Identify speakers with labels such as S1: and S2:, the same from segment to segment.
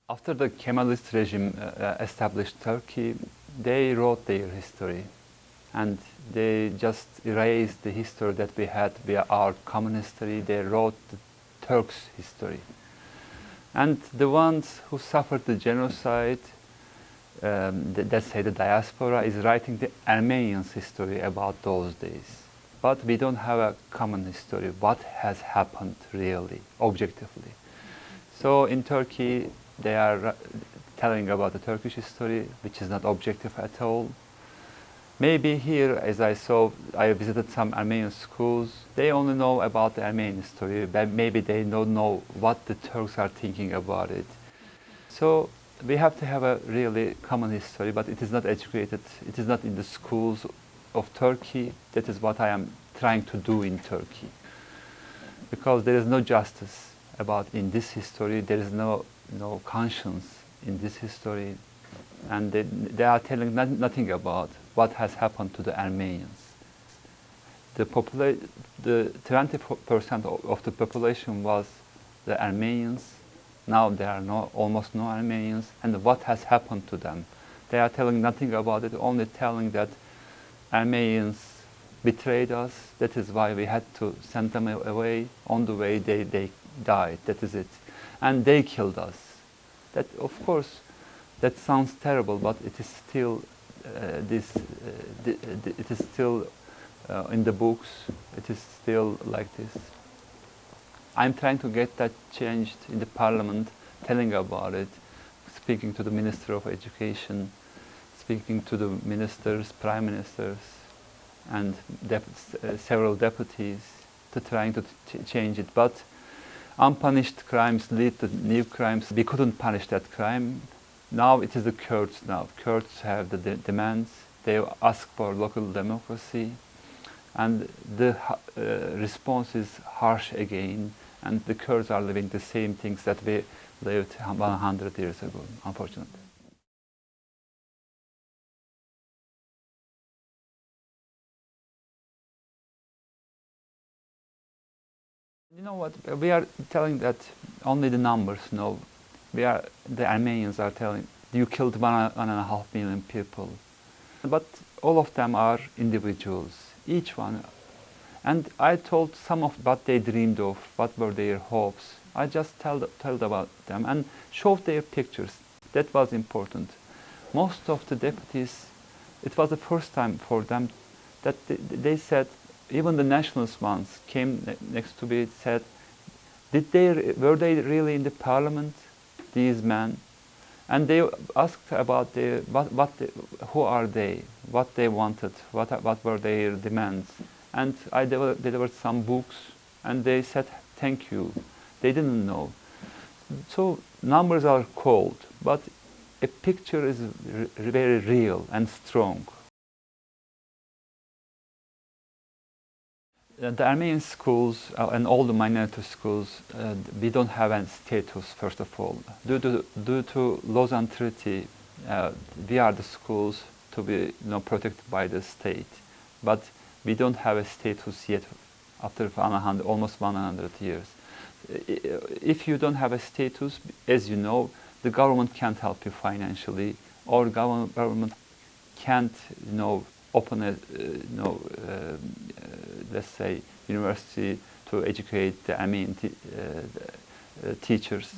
S1: After the Kemalist regime established Turkey, they wrote their history and they just erased the history that we had via our common history. They wrote the Turks' history. And the ones who suffered the genocide, let's say the diaspora, is writing the Armenians' history about those days. But we don't have a common history. What has happened really, objectively? So in Turkey, they are telling about the Turkish history, which is not objective at all. Maybe here, as I saw, I visited some Armenian schools. They only know about the Armenian history, but maybe they don't know what the Turks are thinking about it. So we have to have a really common history, but it is not educated. It is not in the schools of Turkey. That is what I am trying to do in Turkey. Because there is no justice about in this history. There is no conscience in this history. And they are telling nothing about what has happened to the Armenians. The 20% of the population was the Armenians. Now there are almost no Armenians. And what has happened to them? They are telling nothing about it, only telling that Armenians betrayed us. That is why we had to send them away. On the way, they died. That is it. And they killed us. That, of course, that sounds terrible, but it is still it is still in the books. It is still like this. I'm trying to get that changed in the parliament, telling about it, speaking to the Minister of Education, speaking to the ministers, prime ministers, and several deputies, to trying to change it. But unpunished crimes lead to new crimes. We couldn't punish that crime. Now it is the Kurds now. Kurds have the demands. They ask for local democracy. And the response is harsh again. And the Kurds are living the same things that we lived 100 years ago, unfortunately. You know what? We are telling that only the numbers know. The Armenians are telling, you killed 1.5 million people. But all of them are individuals, each one. And I told some of what they dreamed of, what were their hopes. I just told about them and showed their pictures. That was important. Most of the deputies, it was the first time for them that they said, even the nationalist ones came next to me, said, were they really in the parliament, these men? And they asked about who are they, what they wanted, what were their demands. And I delivered some books, and they said, thank you. They didn't know. So numbers are cold, but a picture is very real and strong. The Armenian schools and all the minority schools, we don't have any status, first of all. Due to Lausanne Treaty, we are the schools to be protected by the state. But we don't have a status yet after almost 100 years. If you don't have a status, as you know, the government can't help you financially, or government can't, open a, let's say, university to educate the Armenian teachers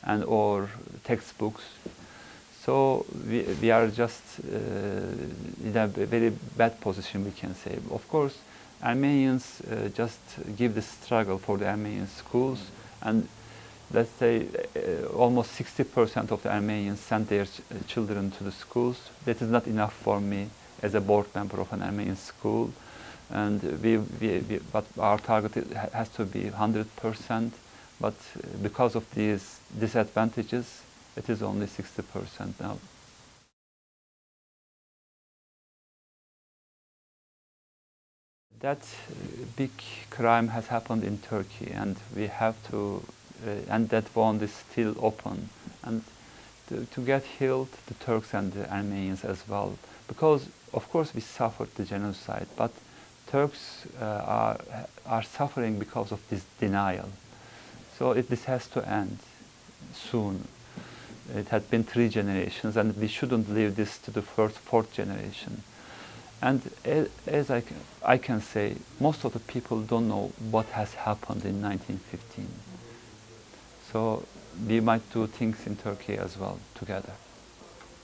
S1: and or textbooks. So we are just in a very bad position, we can say. Of course, Armenians just give the struggle for the Armenian schools, and let's say almost 60% of the Armenians send their children to the schools. That is not enough for me as a board member of an Armenian school, and but our target has to be 100%. But because of these disadvantages, it is only 60% now. That big crime has happened in Turkey, and we have to, and that wound is still open. And to get healed, the Turks and the Armenians as well, because of course we suffered the genocide, but Turks are suffering because of this denial. So this has to end soon. It had been 3 generations, and we shouldn't leave this to the first, 4th generation. And as I can say, most of the people don't know what has happened in 1915. So we might do things in Turkey as well together.